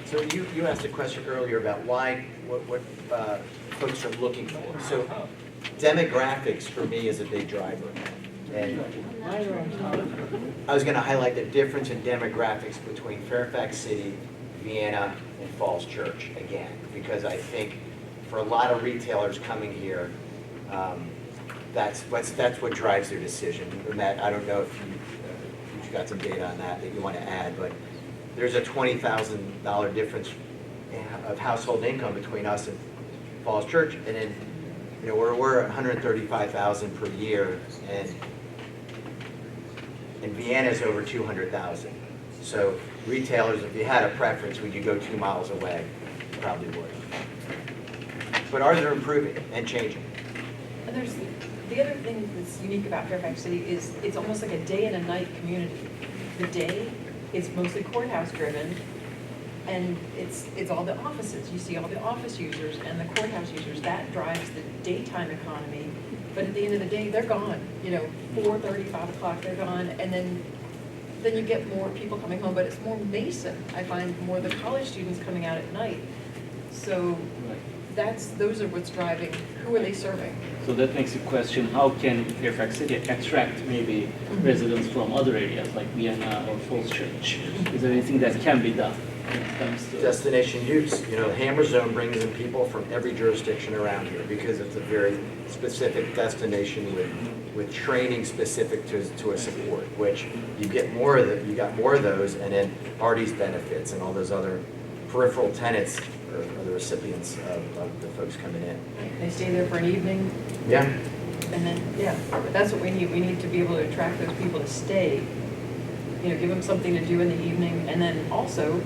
So you asked a question earlier about what folks are looking for. So demographics for me is a big driver. And I was going to highlight the difference in demographics between Fairfax City, Vienna, and Falls Church again, because I think for a lot of retailers coming here, that's what drives their decision. And Matt, I don't know if you've got some data on that you want to add, but there's a $20,000 difference of household income between us and Falls Church, and then, you know, we're 135,000 per year, and Vienna's over 200,000. So retailers, if you had a preference, would you go 2 miles away? Probably would. But ours are improving and changing. And there's, the other thing that's unique about Fairfax City is it's almost like a day and a night community. The day is mostly courthouse driven, and it's all the offices. You see all the office users and the courthouse users. That drives the daytime economy. But at the end of the day, they're gone. You know, 4:30, 5 o'clock, they're gone. And then you get more people coming home, but it's more Mason. I find more of the college students coming out at night. So those are what's driving, who are they serving? So that makes you question, how can Fairfax City attract maybe residents from other areas like Vienna or Falls Church? Is there anything that can be done when it comes to Destination use, you know, Hammer Zone brings in people from every jurisdiction around here because it's a very specific destination with training specific to a support, which you get more of you got more of those, and then Artie's benefits and all those other peripheral tenants are the recipients of the folks coming in. They stay there for an evening, Yeah. and then, yeah, but that's what we need. We need to be able to attract those people to stay, you know, give them something to do in the evening, and then also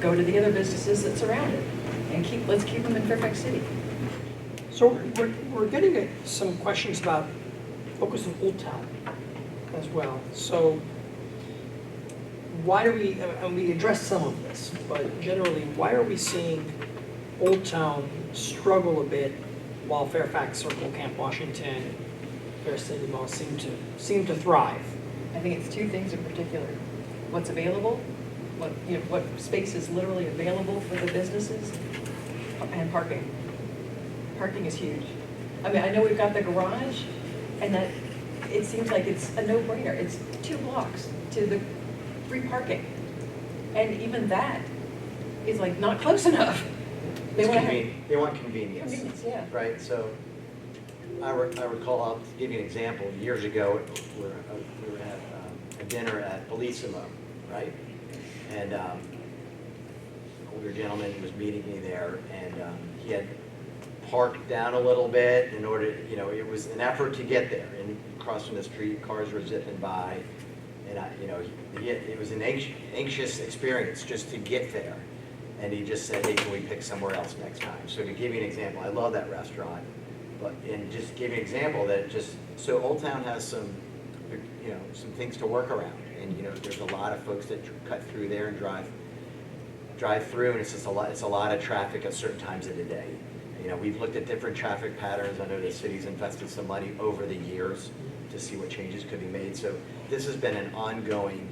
go to the other businesses that surround it, and let's keep them in Fairfax City. So we're getting at some questions about focus on Old Town as well. So why do we, and we addressed some of this, but generally, why are we seeing Old Town struggle a bit while Fairfax Circle, Camp Washington, Fair City Mall seem to thrive? I think it's two things in particular: what's available, what space is literally available for the businesses, and parking. Parking is huge. I mean, I know we've got the garage, and that it seems like it's a no-brainer. It's 2 blocks to the free parking, and even that is like not close enough. They want to have They want convenience. convenience, yeah. Right, so I recall, I'll give you an example. Years ago, we were at a dinner at Bellissimo, right? And an older gentleman was meeting me there, and he had parked down a little bit in order, you know, it was an effort to get there. And crossing the street, cars were zipping by, and it was an anxious experience just to get there. And he just said, hey, can we pick somewhere else next time? So to give you an example, I love that restaurant, and just give you an example that so Old Town has some, you know, some things to work around. And, you know, there's a lot of folks that cut through there and drive through, and it's just it's a lot of traffic at certain times of the day. You know, we've looked at different traffic patterns. I know the city's invested some money over the years to see what changes could be made. So this has been an ongoing,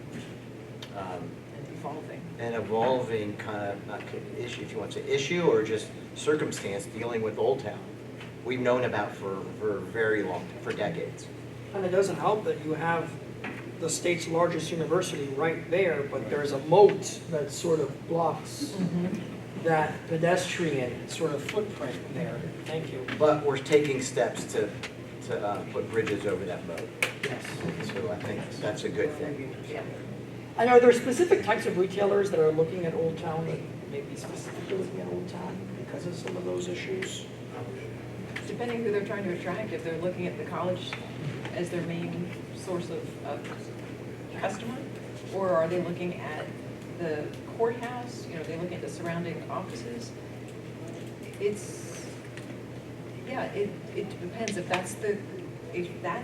an evolving kind of, not issue, if you want to say issue, or just circumstance dealing with Old Town. We've known about for very long, for decades. And it doesn't help that you have the state's largest university right there, but there's a moat that sort of blocks that pedestrian sort of footprint there. Thank you. But we're taking steps to put bridges over that moat. Yes. So I think that's a good thing. And are there specific types of retailers that are looking at Old Town that may be specifically looking at Old Town because of some of those issues? Depending who they're trying to attract, if they're looking at the college as their main source of customer, or are they looking at the courthouse, you know, they're looking at the surrounding offices. It depends. If that's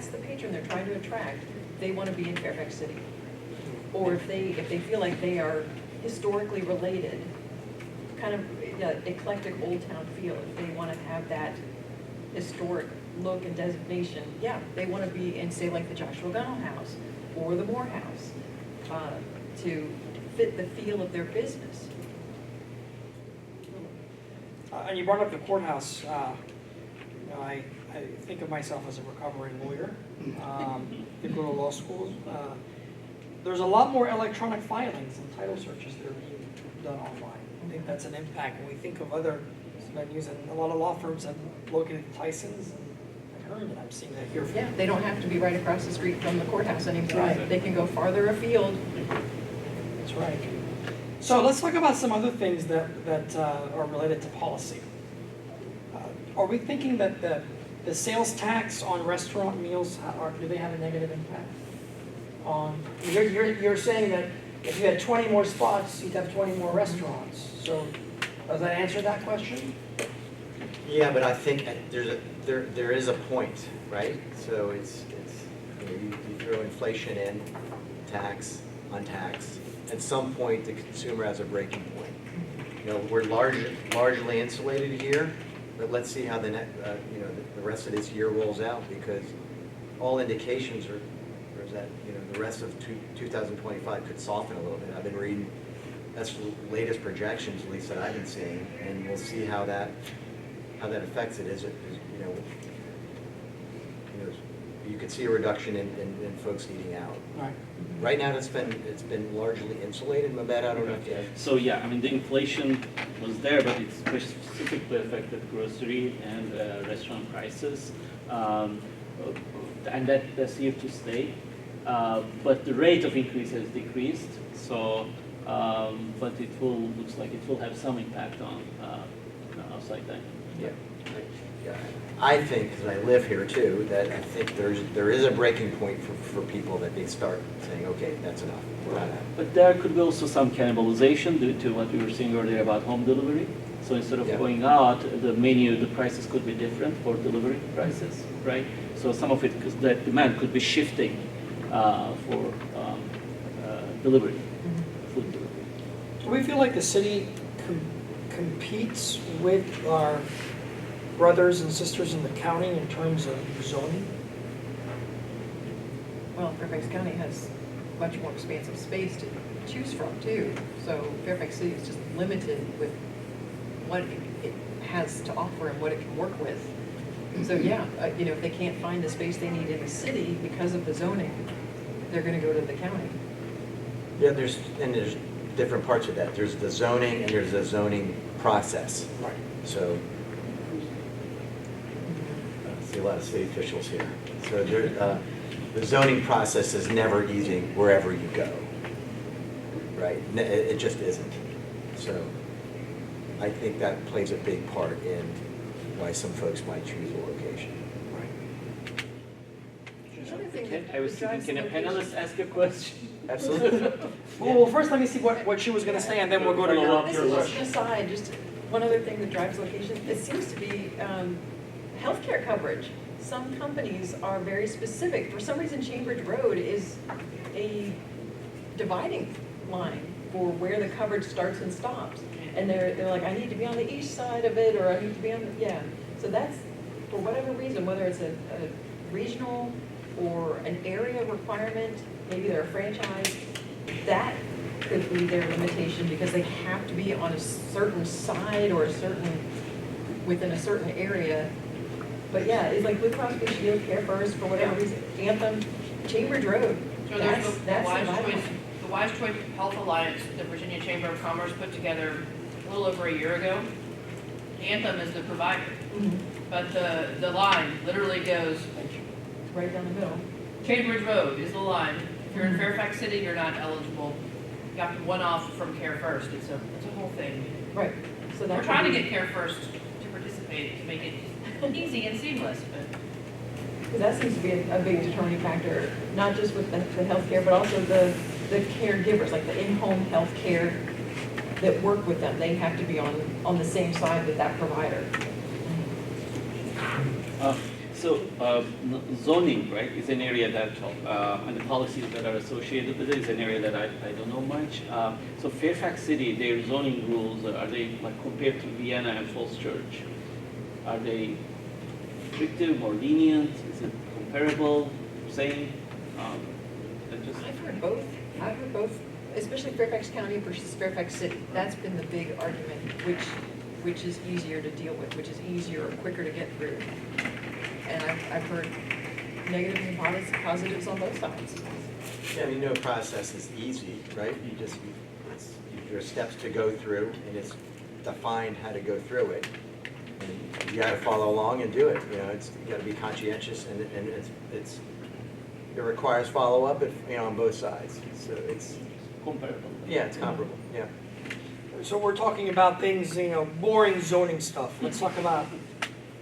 the patron they're trying to attract, they want to be in Fairfax City. Or if they feel like they are historically related, kind of eclectic Old Town feel, if they want to have that historic look and designation, yeah, they want to be in, say, like the Joshua Gunnell House or the Moore House, to fit the feel of their business. And you brought up the courthouse. You know, I think of myself as a recovering lawyer. Did go to law school. There's a lot more electronic filings and title searches that are being done online. I think that's an impact when we think of other venues, and a lot of law firms have located Tyson's and concurrent, and I'm seeing that here. Yeah, they don't have to be right across the street from the courthouse anymore. Right. They can go farther afield. That's right. So let's talk about some other things that are related to policy. Are we thinking that the sales tax on restaurant meals, do they have a negative impact on, you're saying that if you had 20 more spots, you'd have 20 more restaurants. So does that answer that question? Yeah, but I think there is a point, right? So it's you know, you throw inflation in, tax, untaxed. At some point, the consumer has a breaking point. You know, we're largely insulated here, but let's see how the rest of this year rolls out, because all indications are that, you know, the rest of 2025 could soften a little bit. I've been reading, that's the latest projections, at least that I've been seeing, and we'll see how that affects it. You know, you could see a reduction in folks eating out. Right. Right now, it's been largely insulated. Mahmet, I don't know if you have. So yeah, I mean, the inflation was there, but it specifically affected grocery and restaurant prices, and that's here to stay. But the rate of increase has decreased. So, but looks like it will have some impact on outside dining. Yeah. I think, because I live here too, that I think there is a breaking point for people that they start saying, okay, that's enough. We're not at. But there could be also some cannibalization due to what we were saying earlier about home delivery. So instead of going out, the prices could be different for delivery prices, right? So some of it, because that demand could be shifting for delivery, food delivery. Do we feel like the city competes with our brothers and sisters in the county in terms of zoning? Well, Fairfax County has much more expansive space to choose from too. So Fairfax City is just limited with what it has to offer and what it can work with. So yeah, you know, if they can't find the space they need in the city because of the zoning, they're gonna go to the county. Yeah, there's different parts of that. There's the zoning and there's the zoning process. Right. So, I see a lot of city officials here. So the zoning process is never easy wherever you go, right? It just isn't. So I think that plays a big part in why some folks might choose a location. Another thing that I was thinking, drives can a locations- panelist ask a question? Absolutely. Well, first let me see what she was gonna say, and then we'll go to your This your is just question. an aside, just one other thing that drives location, it seems to be healthcare coverage. Some companies are very specific. For some reason, Chambridge Road is a dividing line for where the coverage starts and stops. And they're like, I need to be on the east side of it, or I need to be on the, yeah. So that's, for whatever reason, whether it's a regional or an area requirement, maybe they're a franchise, that could be their limitation because they have to be on a certain side or within a certain area. But yeah, it's like Blue Cross Blue Shield, Care First, for whatever reason, Anthem, Chambridge Road. So there's the That's Wise the Choice, the Wise Choice Health Alliance, the Virginia Chamber of Commerce put together a little over a year ago. Anthem is the provider, Mhm. but the line literally goes, Right down the middle. Cambridge Road is the line. If you're in Fairfax City, you're not eligible. You have to one off from Care First. It's a whole thing. Right. So that We're trying to could be- get Care First to participate, to make it easy and seamless, but. Because that seems to be a big determining factor, not just with the healthcare, but also the caregivers, like the in-home healthcare that work with them. They have to be on the same side with that provider. So zoning, right, is an area that, and the policies that are associated with it is an area that I don't know much. So Fairfax City, their zoning rules, are they, like, compared to Vienna and Falls Church? Are they restrictive or lenient? Is it comparable, same? I've heard both. I've heard both, especially Fairfax County versus Fairfax City. That's been the big argument, which is easier to deal with, which is easier or quicker to get through. And I've heard negatives and positives on both sides. Yeah, I mean, no process is easy, right? There are steps to go through, and it's defined how to go through it. And you gotta follow along and do it, you know, you gotta be conscientious, and it requires follow-up, you know, on both sides. So it's, Comparable. yeah, it's comparable, yeah. So we're talking about things, you know, boring zoning stuff. Let's talk about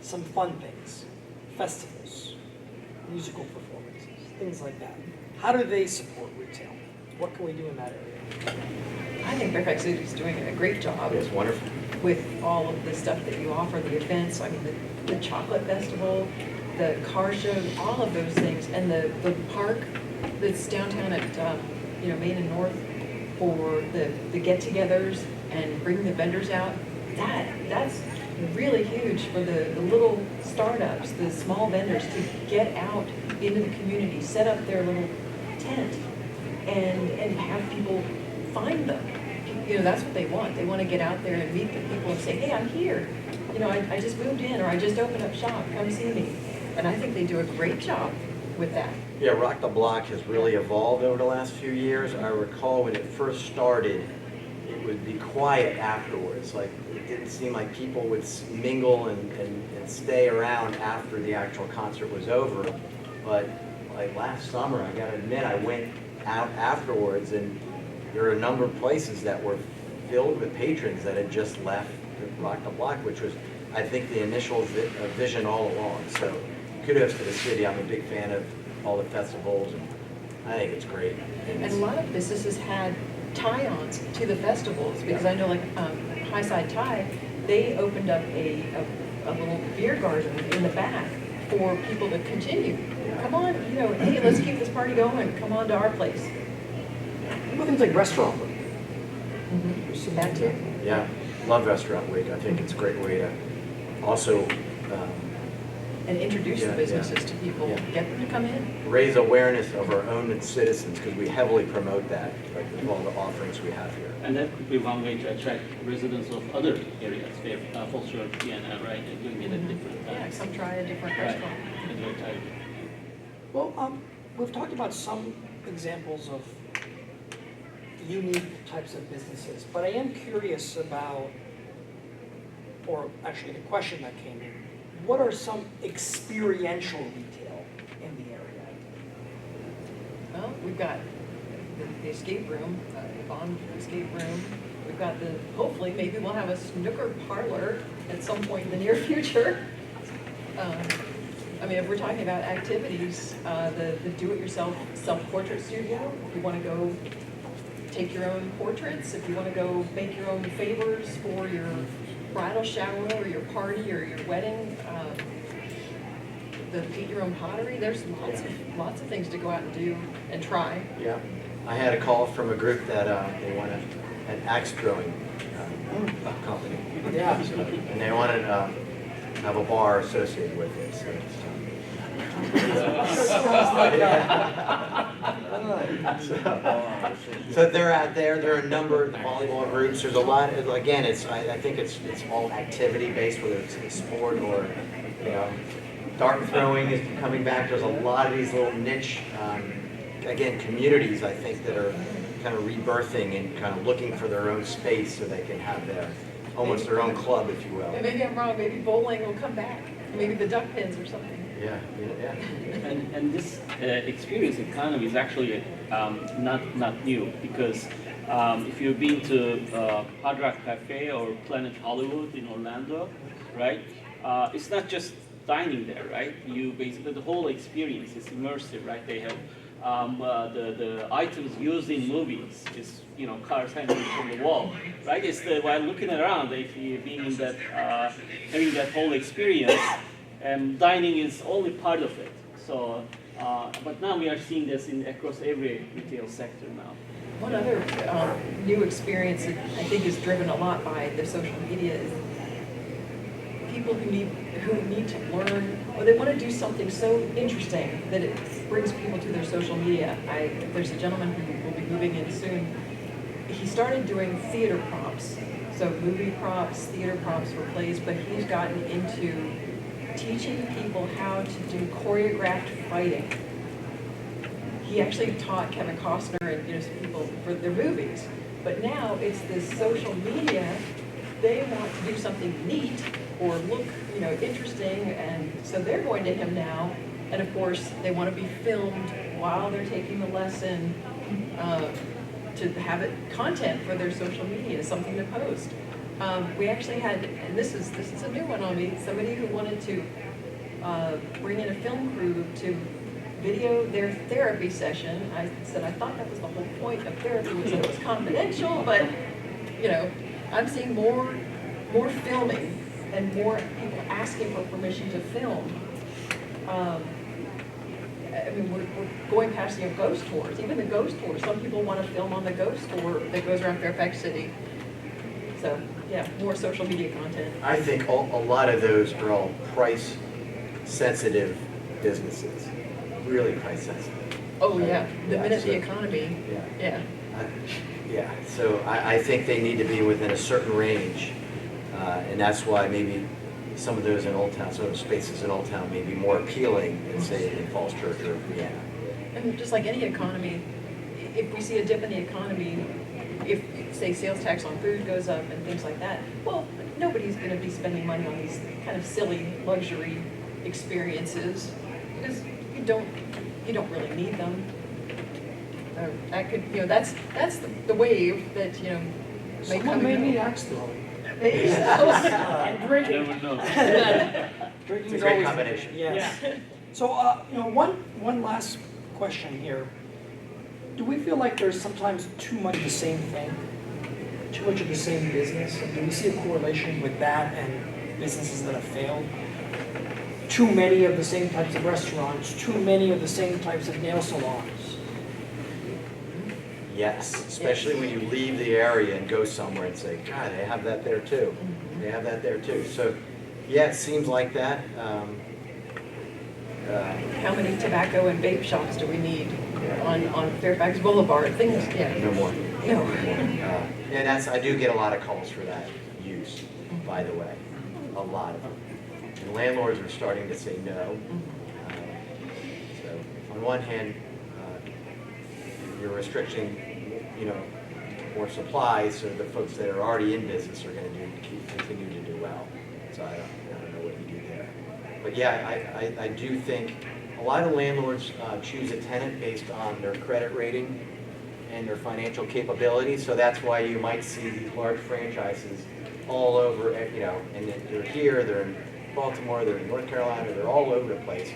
some fun things. Festivals, musical performances, things like that. How do they support retail? What can we do in that area? I think Fairfax City is doing a great job It's wonderful. with all of the stuff that you offer, the events, I mean, the chocolate festival, the car show, all of those things, and the park that's downtown at, you know, Main and North for the get-togethers and bringing the vendors out. That's really huge for the little startups, the small vendors to get out into the community, set up their little tent and have people find them. You know, that's what they want. They want to get out there and meet the people and say, hey, I'm here. You know, I just moved in, or I just opened up shop, come see me. And I think they do a great job with that. Yeah, Rock the Block has really evolved over the last few years. I recall when it first started, it would be quiet afterwards. Like, it didn't seem like people would mingle and stay around after the actual concert was over. But like last summer, I gotta admit, I went out afterwards, and there were a number of places that were filled with patrons that had just left Rock the Block, which was, I think, the initial vision all along. So kudos to the city. I'm a big fan of all the festivals, and I think it's great. And a lot of businesses had tie-ons to the festivals, because I know like High Side Tie, they opened up a little beer garden in the back for people to continue. Come on, you know, hey, let's keep this party going, come on to our place. What things like restaurant week? That too. Yeah, love Restaurant Week. I think it's a great way to also And introduce the Yeah, businesses to people, yeah. get them to come in. raise awareness of our own citizens, because we heavily promote that, like with all the offerings we have here. And that could be one way to attract residents of other areas, Falls-Shore, Vienna, right, and doing it at different Yeah, times. come try a different Right, restaurant. at different times. Well, we've talked about some examples of unique types of businesses, but I am curious about, or actually the question that came in, what are some experiential retail in the area? Well, we've got the escape room, the Bond escape room. We've got hopefully, maybe we'll have a snooker parlor at some point in the near future. I mean, if we're talking about activities, the do-it-yourself self-portrait studio, if you want to go take your own portraits, if you want to go make your own favors for your bridal shower or your party or your wedding, the paint your own pottery, there's lots of things to go out and do and try. Yeah, I had a call from a group that they want an axe throwing company. Yeah. So, and they wanted to have a bar associated with it. So so they're out there. There are a number of volleyball groups. There's a lot. Again, I think it's all activity based, whether it's sport or, you know, dart throwing is coming back. There's a lot of these little niche, again, communities, I think, that are kind of rebirthing and kind of looking for their own space so they can have almost their own club, if you will. And maybe I'm wrong, maybe bowling will come back, maybe the duck pins or something. Yeah. And this experience economy is actually not new, because if you've been to Hard Rock Cafe or Planet Hollywood in Orlando, right? It's not just dining there, right? You basically, the whole experience is immersive, right? They have the items used in movies is, you know, cars hanging from the wall, right? It's while looking around, if you're being in that, having that whole experience, and dining is only part of it. So, but now we are seeing this across every retail sector now. One other new experience that I think is driven a lot by the social media is people who need to learn, or they want to do something so interesting that it brings people to their social media. There's a gentleman who will be moving in soon. He started doing theater props, so movie props, theater props for plays, but he's gotten into teaching people how to do choreographed fighting. He actually taught Kevin Costner and, you know, some people for their movies, but now it's this social media. They want to do something neat or look, interesting, and so they're going to him now. And of course, they want to be filmed while they're taking the lesson, to have it content for their social media, something to post. We actually had, and this is a new one on me, somebody who wanted to bring in a film crew to video their therapy session. I said, I thought that was the whole point of therapy, was that it was confidential, but, I'm seeing more filming and more people asking for permission to film. We're going past, ghost tours, even the ghost tours. Some people want to film on the ghost tour that goes around Fairfax City. So, yeah, more social media content. I think a lot of those are all price-sensitive businesses, really price-sensitive. Oh, yeah, the Yeah, minute so- the economy, Yeah. yeah. Yeah, so I think they need to be within a certain range, and that's why maybe some of those in Old Town, some of the spaces in Old Town may be more appealing than, say, in Falls Church or Vienna. And just like any economy, if we see a dip in the economy, if, say, sales tax on food goes up and things like that, well, nobody's gonna be spending money on these kind of silly luxury experiences, because you don't really need them. That could, that's the wave that, may come Someone and may go. need axe throwing. Maybe so. And You drinking. never know. Drinking It's a is great always- combination. Yes. So, one last question here. Do we feel like there's sometimes too much of the same thing? Too much of the same business? Do we see a correlation with that and businesses that have failed? Too many of the same types of restaurants, too many of the same types of nail salons. Yes, especially when you leave the area and go somewhere and say, God, they have that there too. They have that there too. So, yeah, it seems like that. How many tobacco and vape shops do we need on Fairfax Boulevard? Things, yeah. No more. No. And I do get a lot of calls for that use, by the way, a lot of them. And landlords are starting to say no. So on one hand, you're restricting, more supply, so the folks that are already in business are going to continue to do well. So I don't know what you do there. But yeah, I do think a lot of landlords choose a tenant based on their credit rating and their financial capability. So that's why you might see these large franchises all over, and they're here, they're in Baltimore, they're in North Carolina, they're all over the place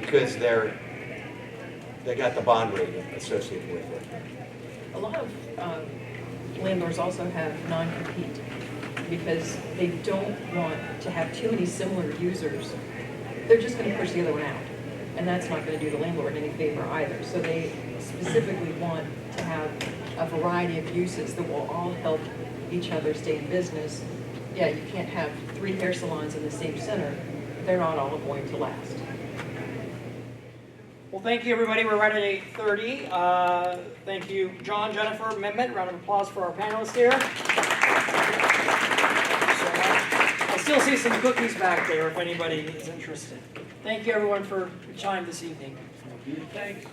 because they got the bond rating associated with it. A lot of landlords also have non-compete because they don't want to have too many similar users. They're just going to push the other one out, and that's not going to do the landlord any favor either. So they specifically want to have a variety of uses that will all help each other stay in business. Yeah, you can't have 3 hair salons in the same center. They're not all going to last. Well, thank you, everybody. We're right at 8:30. Thank you, John, Jennifer, Mahmet. Round of applause for our panelists here. I still see some cookies back there if anybody is interested. Thank you, everyone, for your time this evening. Thanks.